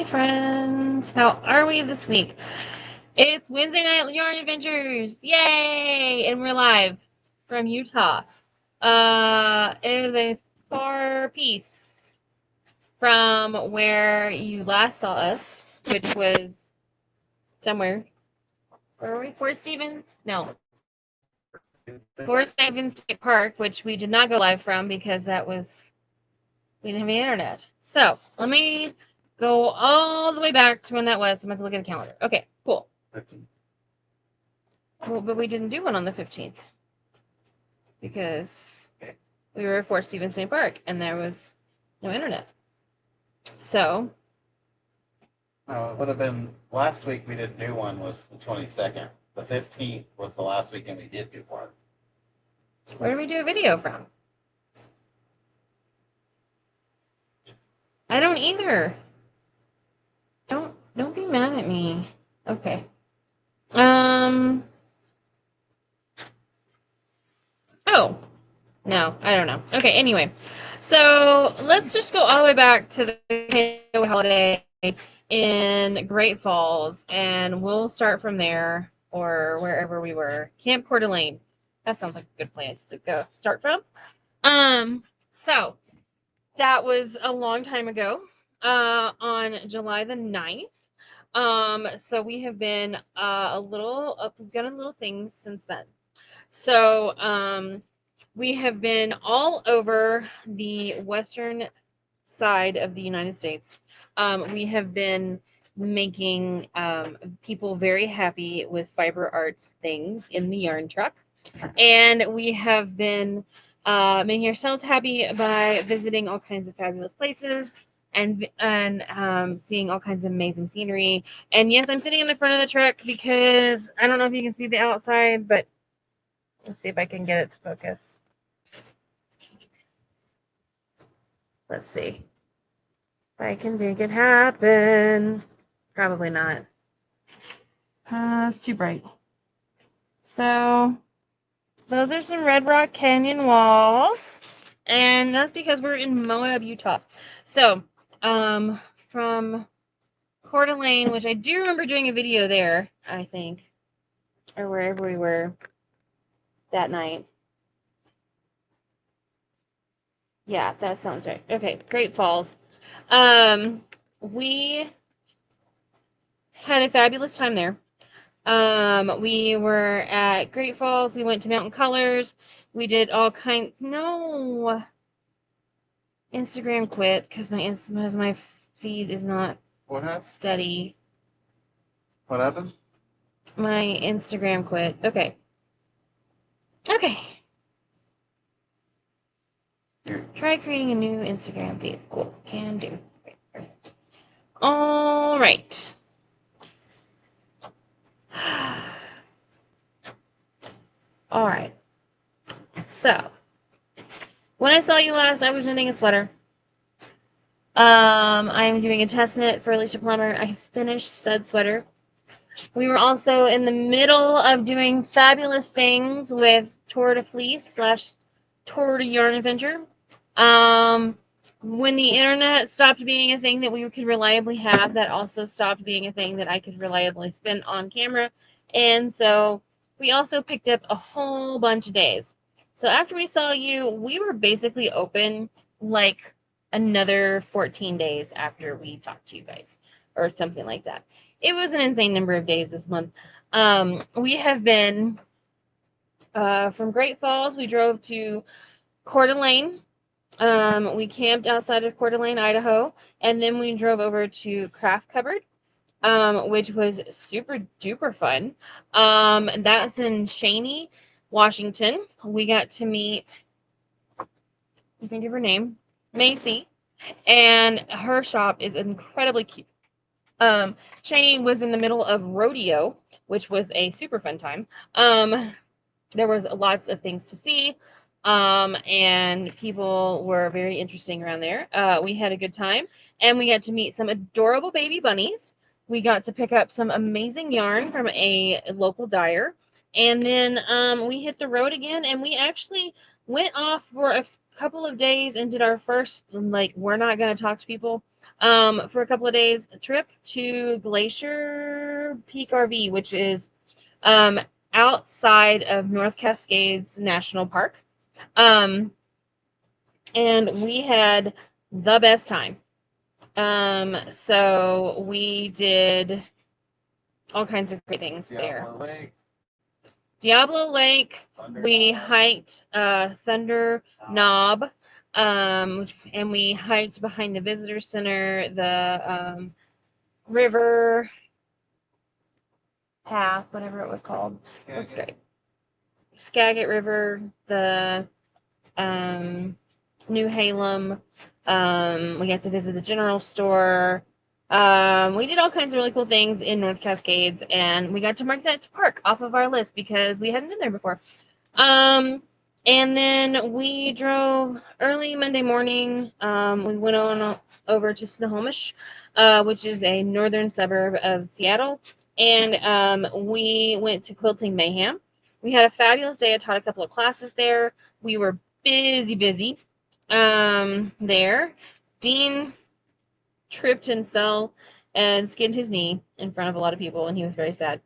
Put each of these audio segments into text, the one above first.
friends. How are we this week? It's Wednesday night yarn adventures. Yay! And we're live from Utah. It is a far piece from where you last saw us, which was somewhere. Where were we? Fort Stevens? No. Fort Stevens State Park, which we did not go live from because we didn't have any internet. So let me go all the way back to when that was. I'm going to look at the calendar. Okay, cool. 15. Well, but we didn't do one on the 15th because we were at Fort Stevens State Park and there was no internet. So. It would have been last week we didn't do one was the 22nd. The 15th was the last weekend we did do one. Where did we do a video from? I don't either. Don't be mad at me. Okay. Oh. No, I don't know. Okay, anyway. So let's just go all the way back to the holiday in Great Falls, and we'll start from there or wherever we were. Camp Coeur d'Alene. That sounds like a good place to go start from. So that was a long time ago, on July the 9th. So we have been we've done a little things since then. So, we have been all over the western side of the United States. We have been making people very happy with fiber arts things in the yarn truck. And we have been making ourselves happy by visiting all kinds of fabulous places and seeing all kinds of amazing scenery. And yes, I'm sitting in the front of the truck because I don't know if you can see the outside, but let's see if I can get it to focus. Let's see if I can make it happen. Probably not. It's too bright. So those are some Red Rock Canyon walls, and that's because we're in Moab, Utah. So from Coeur d'Alene, which I do remember doing a video there, I think, or wherever we were that night. Yeah, that sounds right. Okay, Great Falls. We had a fabulous time there. We were at Great Falls. We went to Mountain Colors. We did all kinds. No, Instagram quit because my feed is not steady. What happened? My Instagram quit. Okay. Try creating a new Instagram feed. Cool. Can do. Perfect. All right. All right. So, when I saw you last, I was knitting a sweater. I'm doing a test knit for Alicia Plummer. I finished said sweater. We were also in the middle of doing fabulous things with Tour de Fleece / Tour de Yarn Adventure. When the internet stopped being a thing that we could reliably have, that also stopped being a thing that I could reliably spin on camera. And so we also picked up a whole bunch of days. So after we saw you, we were basically open like another 14 days after we talked to you guys or something like that. It was an insane number of days this month. We have been from Great Falls. We drove to Coeur d'Alene. We camped outside of Coeur d'Alene, Idaho, and then we drove over to Craft Cupboard, which was super duper fun. That's in Shawnee, Washington. We got to meet, I think of her name, Macy, and her shop is incredibly cute. Shawnee was in the middle of rodeo, which was a super fun time. There was lots of things to see. And people were very interesting around there. We had a good time, and we got to meet some adorable baby bunnies. We got to pick up some amazing yarn from a local dyer, and then we hit the road again, and we actually went off for a couple of days and did our first, like, we're not going to talk to people for a couple of days, a trip to Glacier Peak RV, which is um, outside of North Cascades National Park. Um, and we had the best time. So we did all kinds of great things there. Diablo Lake, we hiked Thunder Knob, and we hiked behind the visitor center, the river path, whatever it was called. It was great. Skagit River, the New Halem. We got to visit the general store. We did all kinds of really cool things in North Cascades, and we got to mark that park off of our list because we hadn't been there before. And then we drove early Monday morning. We went on over to Snohomish, which is a northern suburb of Seattle, and we went to Quilting Mayhem. We had a fabulous day. I taught a couple of classes there. We were busy there. Dean tripped and fell and skinned his knee in front of a lot of people, and he was very sad.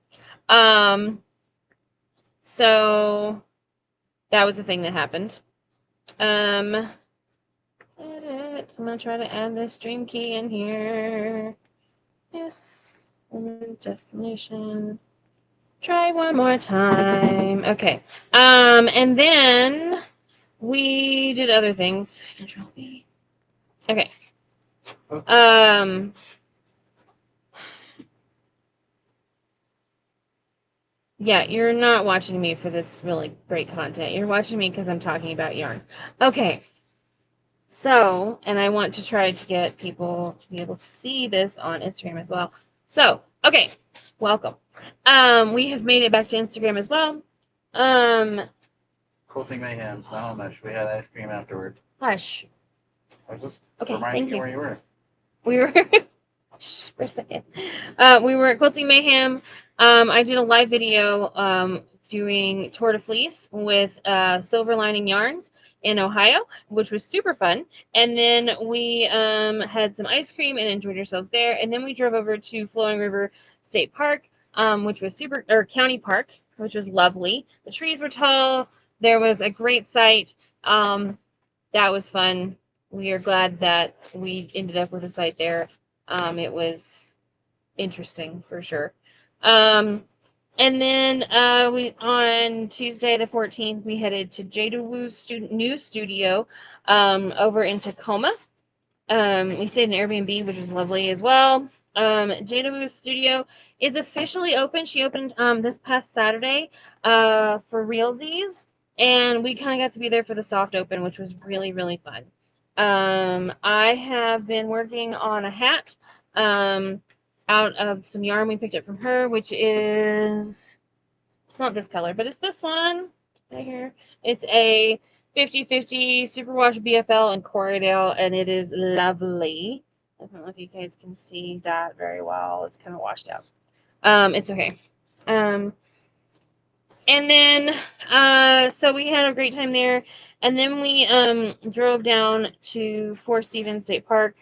So that was the thing that happened. I'm gonna try to add this stream key in here. Yes, destination. Try one more time. Okay. And then we did other things. Control B. Okay. Yeah, you're not watching me for this really great content. You're watching me because I'm talking about yarn. Okay. So, and I want to try to get people to be able to see this on Instagram as well. So, okay. Welcome. We have made it back to Instagram as well. Quilting Mayhem, Snohomish. We had ice cream afterward. Hush. I was just Okay, reminding thank you. where you were. We were for a second. We were at Quilting Mayhem. I did a live video doing Tour de Fleece with Silver Lining Yarns in Ohio, which was super fun. And then we had some ice cream and enjoyed ourselves there. And then we drove over to Flowing River State Park, which was County Park, which was lovely. The trees were tall. There was a great sight. That was fun. We are glad that we ended up with a site there. It was interesting for sure. And then we on Tuesday the 14th we headed to Jada Woo's new studio over in Tacoma. We stayed in Airbnb, which was lovely as well. Jada Woo's studio is officially open. She opened this past Saturday for realsies, and we kind of got to be there for the soft open, which was really, really fun. I have been working on a hat out of some yarn we picked up from her, which is, it's not this color, but it's this one right here. It's a 50/50 Superwash BFL and Corriedale, and it is lovely. I don't know if you guys can see that very well. It's kind of washed out. It's okay. And then, so we had a great time there. And then we drove down to Fort Stevens State Park,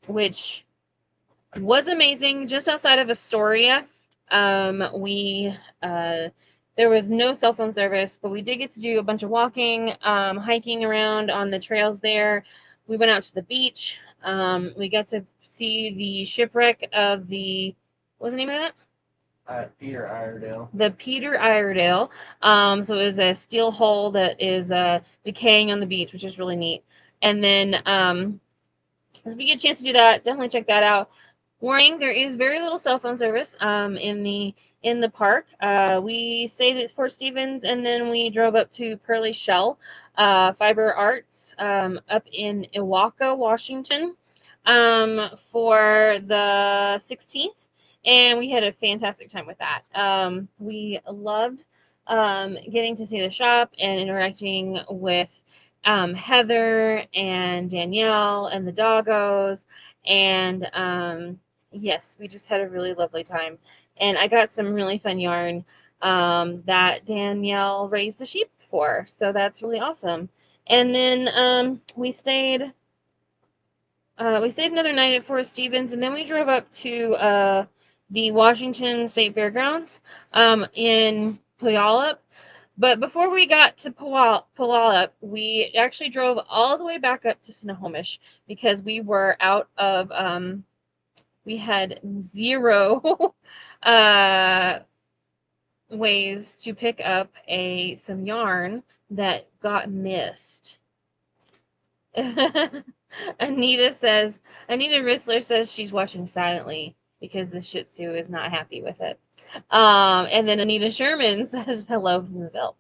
which was amazing, just outside of Astoria. There was no cell phone service, but we did get to do a bunch of walking, hiking around on the trails there. We went out to the beach. We got to see the shipwreck of the, what was the name of that? Peter Iredale. The Peter Iredale. So it was a steel hull that is decaying on the beach, which is really neat. And then if you get a chance to do that, definitely check that out. Warning, there is very little cell phone service in the park. We stayed at Fort Stevens, and then we drove up to Pearly Shell Fiber Arts up in Ilwaco, Washington for the 16th, and we had a fantastic time with that. We loved getting to see the shop and interacting with Heather and Danielle and the doggos, and yes, we just had a really lovely time. And I got some really fun yarn that Danielle raised the sheep for, so that's really awesome. And then we stayed we stayed another night at Forest Stevens, and then we drove up to the Washington State Fairgrounds in Puyallup. But before we got to Puyallup, we actually drove all the way back up to Snohomish because we were out of we had zero ways to pick up some yarn that got missed. Anita Rissler says she's watching silently because the Shih Tzu is not happy with it. And then Anita Sherman says hello from the Ville.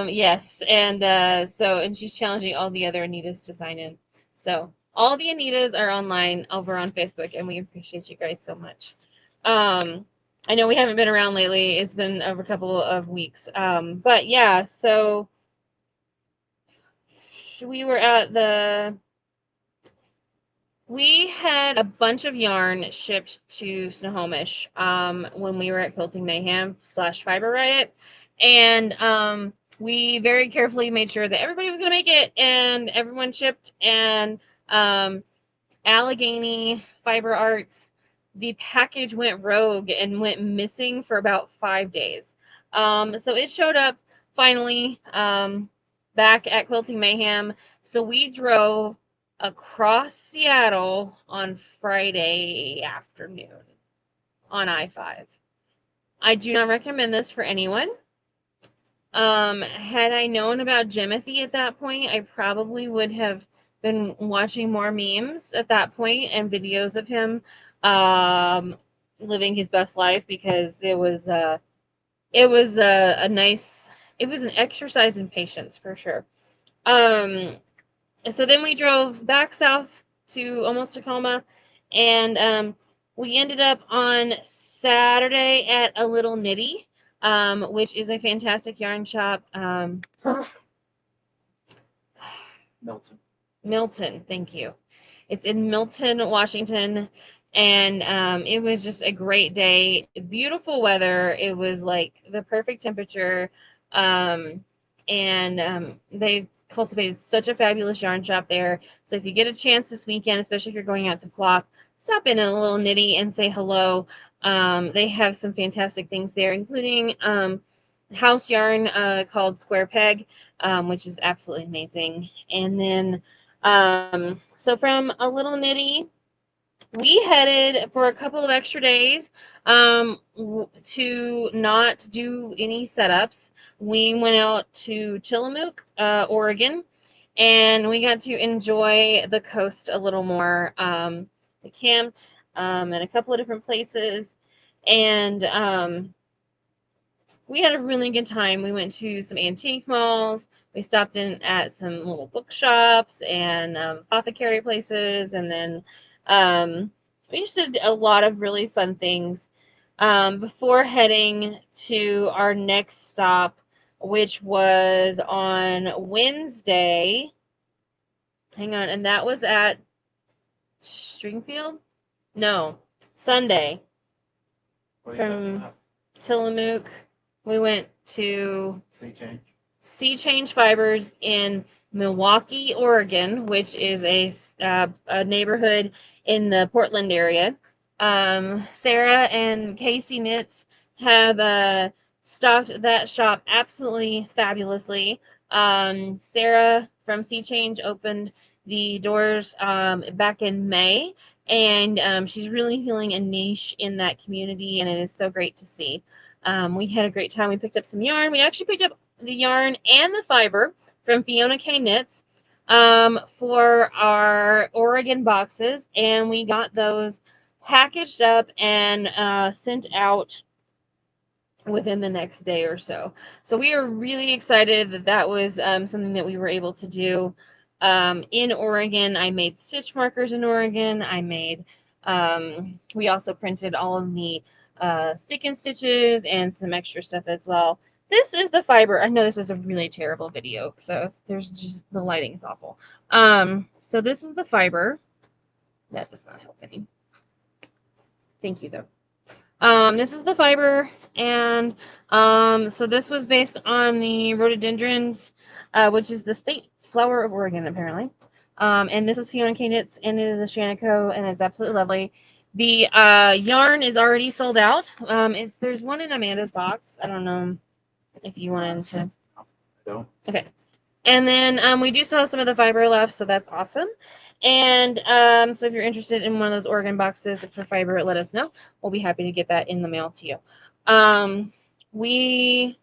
Yes, and and she's challenging all the other Anitas to sign in. So all the Anitas are online over on Facebook, and we appreciate you guys so much. I know we haven't been around lately. It's been over a couple of weeks. But yeah, so we were at we had a bunch of yarn shipped to Snohomish when we were at Quilting Mayhem / Fiber Riot. And we very carefully made sure that everybody was going to make it and everyone shipped. And Allegheny Fiber Arts, the package went rogue and went missing for about 5 days. So it showed up finally back at Quilting Mayhem. So we drove across Seattle on Friday afternoon on I-5. I do not recommend this for anyone. Had I known about Jimothy at that point, I probably would have been watching more memes at that point and videos of him living his best life, because it was an exercise in patience for sure. So then we drove back south to almost Tacoma, and we ended up on Saturday at A Little Nitty, which is a fantastic yarn shop. Milton, thank you. It's in Milton, Washington, and it was just a great day. Beautiful weather. It was like the perfect temperature, and they cultivated such a fabulous yarn shop there. So if you get a chance this weekend, especially if you're going out to flop, stop in A Little Nitty and say hello. They have some fantastic things there, including house yarn called Square Peg, which is absolutely amazing. And then, so from A Little Nitty, we headed for a couple of extra days to not do any setups. We went out to Tillamook, Oregon, and we got to enjoy the coast a little more. We camped in a couple of different places, and we had a really good time. We went to some antique malls. We stopped in at some little bookshops and apothecary places, and then we just did a lot of really fun things before heading to our next stop, which was on Wednesday. Hang on, and that was at Stringfield? No, Sunday. From Tillamook, we went to Sea Change Fibers in Milwaukee, Oregon, which is a neighborhood in the Portland area. Sarah and Casey Knits have stocked that shop absolutely fabulously. Sarah from Sea Change opened the doors back in May, and she's really feeling a niche in that community, and it is so great to see. We had a great time. We picked up some yarn. We actually picked up the yarn and the fiber from Fiona K. Knits for our Oregon boxes, and we got those packaged up and sent out within the next day or so. So we are really excited that that was something that we were able to do in Oregon. I made stitch markers in Oregon. We also printed all of the stick and stitches and some extra stuff as well. This is the fiber. I know this is a really terrible video, so there's just, the lighting is awful. So this is the fiber. That does not help any. Thank you, though. This is the fiber, And so this was based on the rhododendrons, which is the state flower of Oregon, apparently. And this was Fiona K. Knits, and it is a Shanico, and it's absolutely lovely. The yarn is already sold out. There's one in Amanda's box. I don't know if you wanted to. I don't. Okay. And then we do still have some of the fiber left, so that's awesome. And so if you're interested in one of those Oregon boxes for fiber, let us know. We'll be happy to get that in the mail to you. We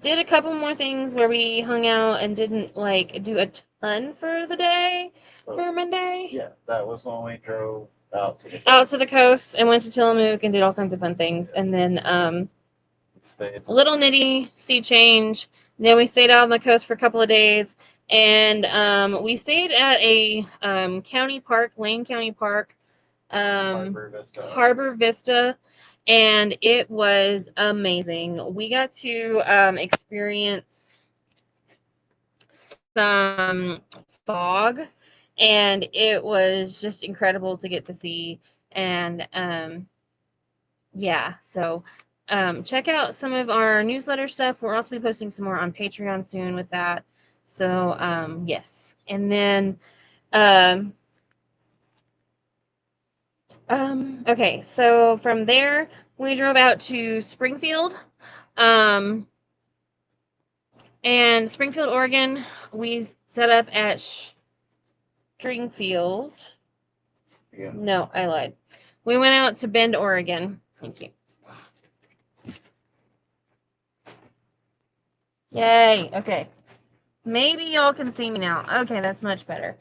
did a couple more things where we hung out and didn't like do a ton for the day for Monday. Yeah, that was when we drove out to the coast and went to Tillamook and did all kinds of fun things. And then stayed. a little nitty, sea change. Then we stayed out on the coast for a couple of days, and we stayed at a county park, Lane County Park, Harbor Vista, and it was amazing. We got to experience some fog, and it was just incredible to get to see. And yeah, so check out some of our newsletter stuff. We'll also be posting some more on Patreon soon with that. So yes, and then okay, so from there we drove out to Springfield, and Springfield, Oregon. We set up at Stringfield. Yeah. No, I lied. We went out to Bend, Oregon. Thank you. Yay. Okay. Maybe y'all can see me now. Okay, that's much better.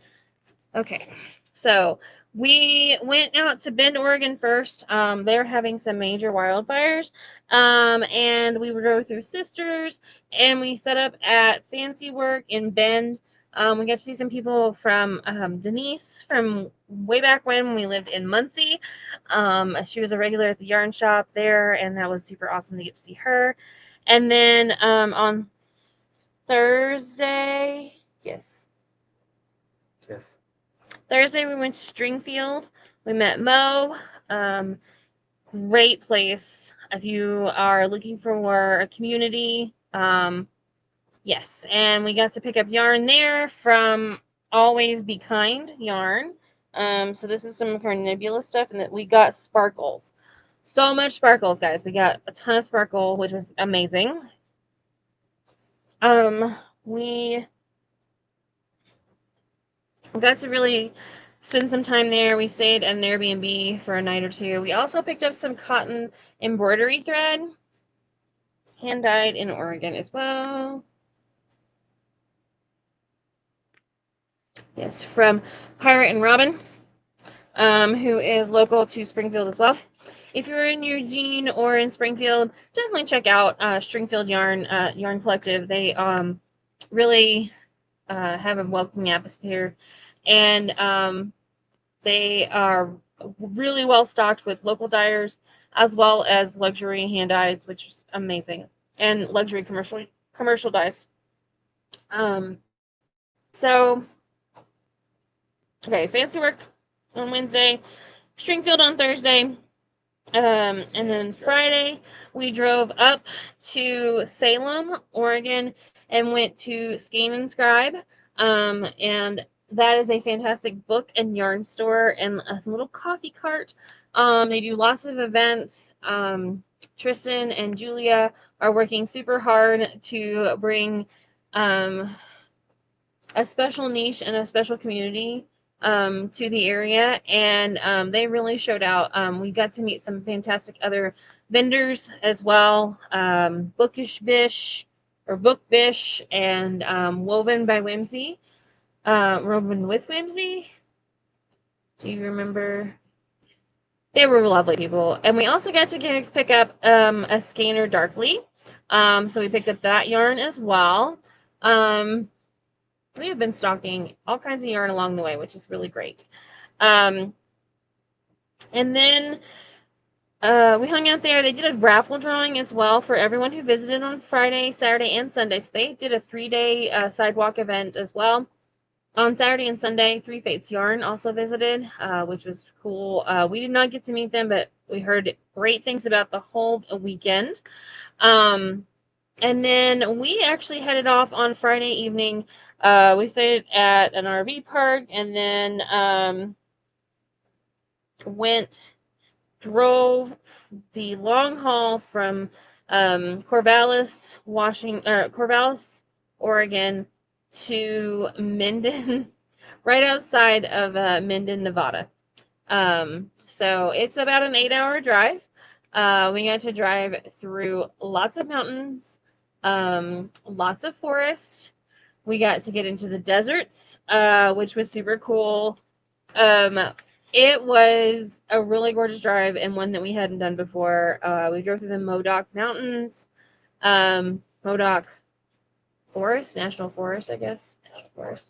Okay. So we went out to Bend, Oregon first. They're having some major wildfires. And we drove through Sisters, and we set up at Fancy Work in Bend. We got to see some people from Denise from way back when we lived in Muncie. She was a regular at the yarn shop there, and that was super awesome to get to see her. And then on Thursday, yes. Thursday we went to Stringfield. We met Mo. Great place if you are looking for a community. Yes, and we got to pick up yarn there from Always Be Kind yarn. So this is some of her nebula stuff, and that we got sparkles. So much sparkles, guys. We got a ton of sparkle, which was amazing. We got to really spend some time there. We stayed at an Airbnb for a night or two. We also picked up some cotton embroidery thread, hand dyed in Oregon as well. Yes, from Pirate and Robin, who is local to Springfield as well. If you're in Eugene or in Springfield, definitely check out Stringfield Yarn Collective. They really have a welcoming atmosphere, and they are really well stocked with local dyers as well as luxury hand dyes, which is amazing, and luxury commercial dyes. So okay, Fancy Work on Wednesday, Stringfield on Thursday, and then Friday we drove up to Salem, Oregon, and went to Skein and Scribe, and that is a fantastic book and yarn store and a little coffee cart. They do lots of events. Tristan and Julia are working super hard to bring a special niche and a special community to the area, and they really showed out. We got to meet some fantastic other vendors as well. Bookish Bish or Book Bish and Woven by Whimsy. Woven with Whimsy. Do you remember? They were lovely people. And we also got to pick up a Skeiner Darkly. So we picked up that yarn as well. We have been stocking all kinds of yarn along the way, which is really great. And then we hung out there. They did a raffle drawing as well for everyone who visited on Friday, Saturday, and Sunday. So they did a 3-day sidewalk event as well. On Saturday and Sunday, Three Fates Yarn also visited, which was cool. We did not get to meet them, but we heard great things about the whole weekend. Um, and then we actually headed off on Friday evening. We stayed at an RV park and then drove the long haul from Corvallis, Oregon to Minden, right outside of Minden, Nevada. So it's about an 8-hour drive. We got to drive through lots of mountains, lots of forest. We got to get into the deserts, which was super cool. Um, it was a really gorgeous drive and one that we hadn't done before. We drove through the Modoc Mountains, Modoc Forest, National Forest, I guess, National Forest.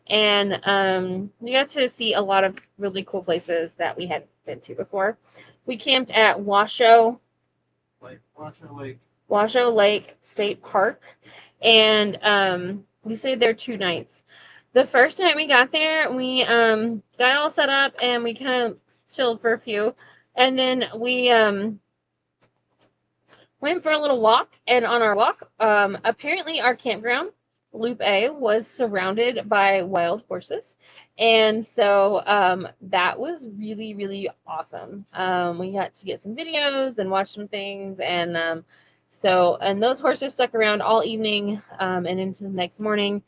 And we got to see a lot of really cool places that we hadn't been to before. We camped at Washoe Lake State Park, and we stayed there 2 nights. The first night we got there, we got all set up and we kind of chilled for a few, and then we went for a little walk. And on our walk, apparently our campground, Loop A, was surrounded by wild horses, and so that was really, really awesome. We got to get some videos and watch some things, and and those horses stuck around all evening and into the next morning.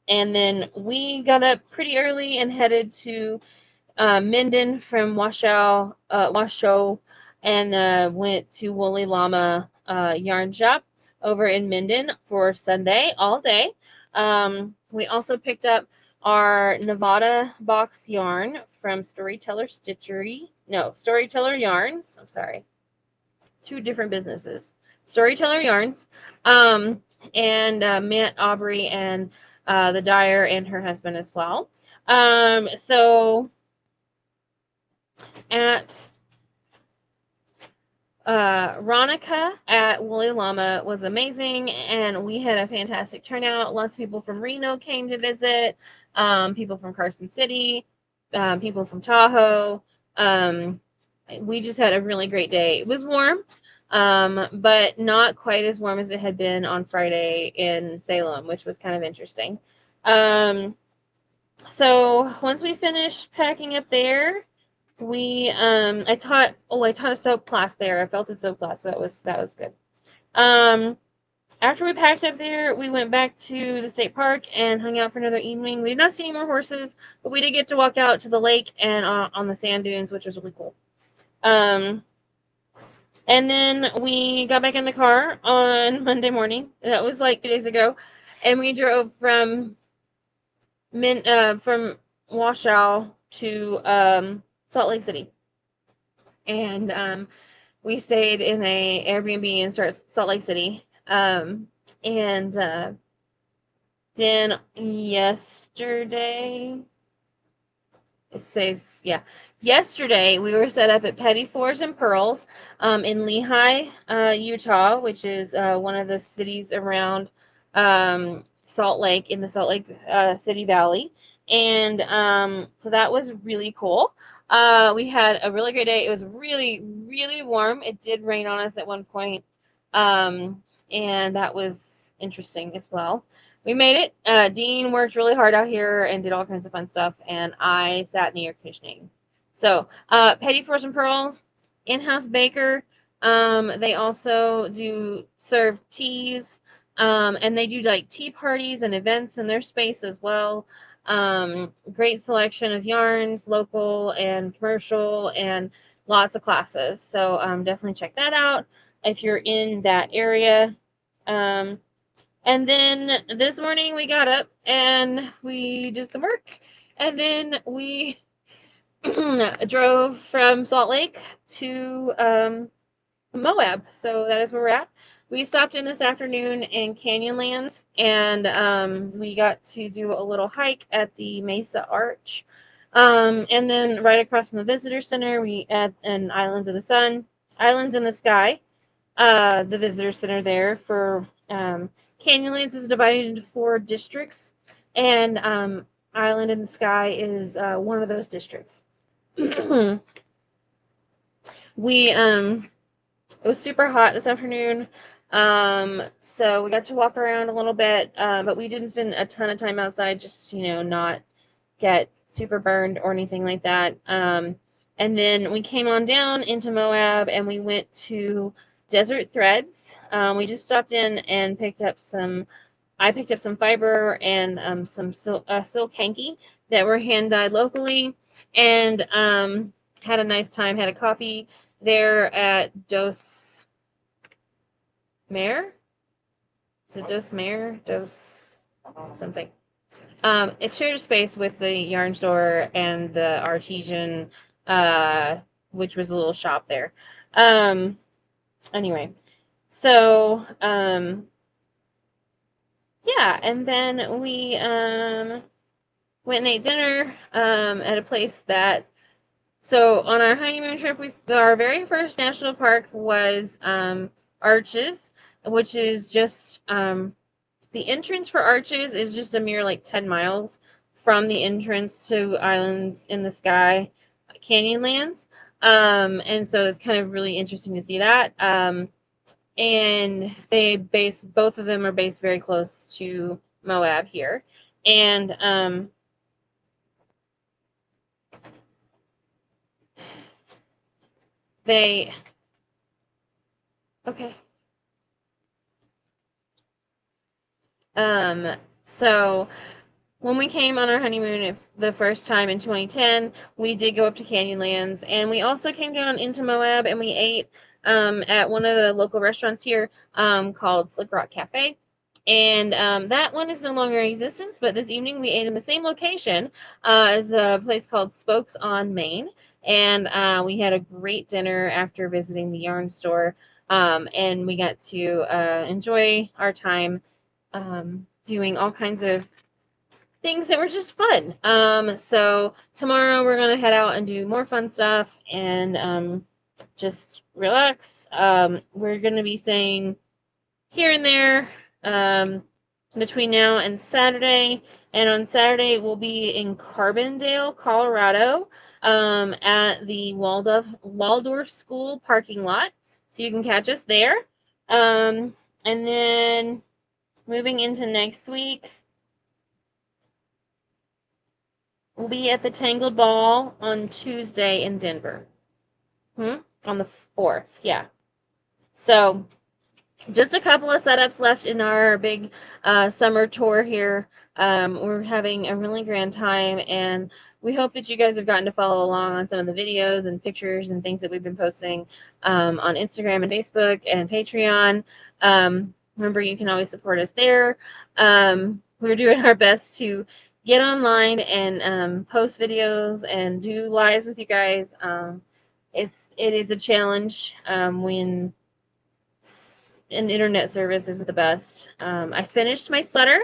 And then we got up pretty early and headed to Minden from Washoe, and went to Woolly Llama Yarn Shop over in Minden for Sunday all day. We also picked up our Nevada box yarn from Storyteller Yarns. I'm sorry, two different businesses. Storyteller Yarns, and met Aubrey and the dyer and her husband as well. So at Ronica at Woolly Llama was amazing, and we had a fantastic turnout. Lots of people from Reno came to visit, people from Carson City, people from Tahoe. We just had a really great day. It was warm, but not quite as warm as it had been on Friday in Salem, which was kind of interesting. So once we finished packing up there, I taught a soap class there, a felted soap class, so that was good. After we packed up there, we went back to the state park and hung out for another evening. We did not see any more horses, but we did get to walk out to the lake and on the sand dunes, which was really cool. And then we got back in the car on Monday morning. That was like 2 days ago, and we drove from Washoe to Salt Lake City, and we stayed in a Airbnb in Salt Lake City. And then yesterday, yesterday we were set up at Petty Floors and Pearls in Lehi, Utah, which is one of the cities around Salt Lake in the Salt Lake City Valley. And so that was really cool. We had a really great day. It was really, really warm. It did rain on us at one point, and that was interesting as well. We made it. Dean worked really hard out here and did all kinds of fun stuff, and I sat in the air conditioning. So, Petty Floors and Pearls, in-house baker. They also do serve teas, and they do like tea parties and events in their space as well. Great selection of yarns, local and commercial, and lots of classes. So definitely check that out if you're in that area. And then this morning we got up and we did some work, and then we drove from Salt Lake to Moab. So that is where we're at. We stopped in this afternoon in Canyonlands, and we got to do a little hike at the Mesa Arch. And then right across from the visitor center, we at an Islands in the Sky, the visitor center there for Canyonlands is divided into 4 districts, and Island in the Sky is one of those districts. We It was super hot this afternoon. So we got to walk around a little bit, but we didn't spend a ton of time outside, just, not get super burned or anything like that. And then we came on down into Moab and we went to Desert Threads. We just stopped in and I picked up some fiber and some silk hanky that were hand dyed locally, and had a nice time. Had a coffee there at Dos Mare. Is it Dos Mare? Dos something. It shared a space with the yarn store and the artesian, which was a little shop there. Anyway, so yeah, and then we went and ate dinner at a place that. So on our honeymoon trip, our very first national park was Arches, which is just the entrance for Arches is just a mere like 10 miles from the entrance to Islands in the Sky Canyonlands. And so it's kind of really interesting to see that. And both of them are based very close to Moab here. And they, okay. So when we came on our honeymoon the first time in 2010, we did go up to Canyonlands, and we also came down into Moab and we ate at one of the local restaurants here called Slick Rock Cafe. And that one is no longer in existence, but this evening we ate in the same location as a place called Spokes on Main. And we had a great dinner after visiting the yarn store, and we got to enjoy our time doing all kinds of things that were just fun. So tomorrow we're gonna head out and do more fun stuff and just relax. We're gonna be staying here and there between now and Saturday. And on Saturday we'll be in Carbondale, Colorado, at the Waldorf School parking lot. So you can catch us there. And then moving into next week, we'll be at the Tangled Ball on Tuesday in Denver. On the 4th, yeah. So just a couple of setups left in our big summer tour here. We're having a really grand time, and we hope that you guys have gotten to follow along on some of the videos and pictures and things that we've been posting on Instagram and Facebook and Patreon. Remember, you can always support us there. We're doing our best to get online and post videos and do lives with you guys. It is a challenge when an internet service isn't the best. I finished my sweater.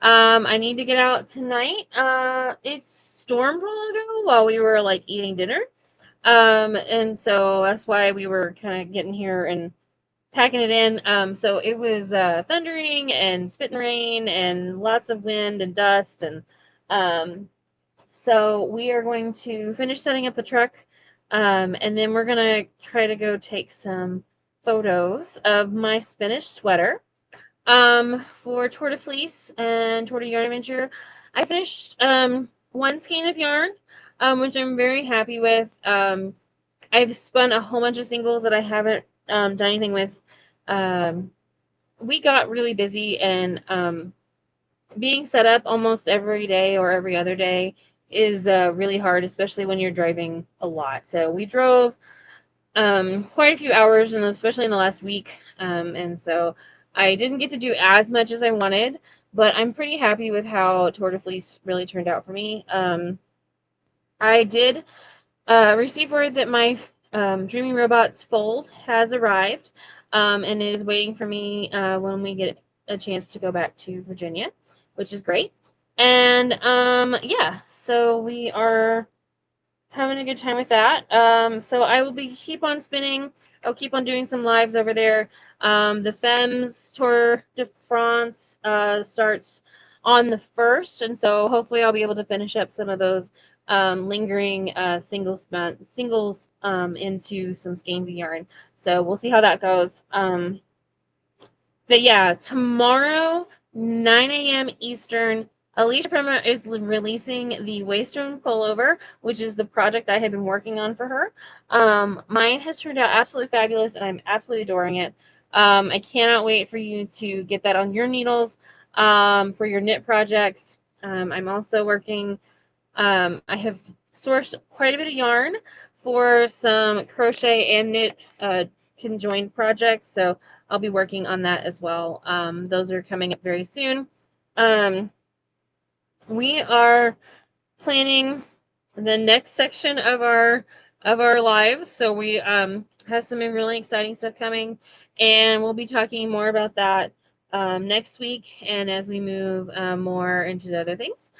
I need to get out tonight. It stormed a while ago while we were like eating dinner. And so that's why we were kind of getting here and packing it in. So it was thundering and spitting rain and lots of wind and dust. And so we are going to finish setting up the truck. And then we're going to try to go take some photos of my finished sweater for Tour de Fleece and Tour de Yarn Adventure. I finished one skein of yarn, which I'm very happy with. I've spun a whole bunch of singles that I haven't done anything with. We got really busy, and being set up almost every day or every other day is really hard, especially when you're driving a lot. So we drove quite a few hours, and especially in the last week, and so I didn't get to do as much as I wanted, but I'm pretty happy with how Tour de Fleece really turned out for me. I did receive word that my Dreaming Robots fold has arrived, and it is waiting for me when we get a chance to go back to Virginia, which is great. And yeah, so we are having a good time with that. So I will keep on spinning. I'll keep on doing some lives over there. The Femmes Tour de France starts on the 1st, and so hopefully I'll be able to finish up some of those lingering singles into some skein yarn. So we'll see how that goes. But yeah, tomorrow, 9 a.m. Eastern, Alicia Prima is releasing the Waystone pullover, which is the project I have been working on for her. Mine has turned out absolutely fabulous, and I'm absolutely adoring it. I cannot wait for you to get that on your needles for your knit projects. I'm also working, I have sourced quite a bit of yarn for some crochet and knit conjoined projects, so I'll be working on that as well. Those are coming up very soon. Um, we are planning the next section of our lives, so we have some really exciting stuff coming, and we'll be talking more about that next week and as we move more into the other things.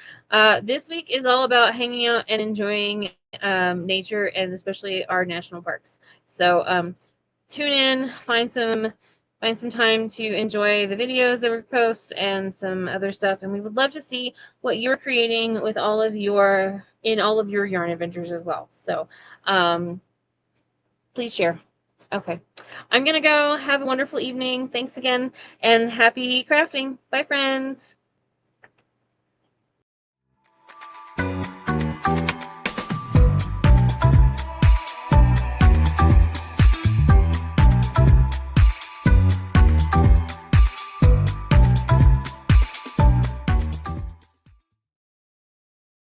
This week is all about hanging out and enjoying nature, and especially our national parks. So tune in, find some time to enjoy the videos that we post and some other stuff. And we would love to see what you're creating with all of your yarn adventures as well. So please share. Okay. I'm gonna go. Have a wonderful evening. Thanks again, and happy crafting. Bye, friends.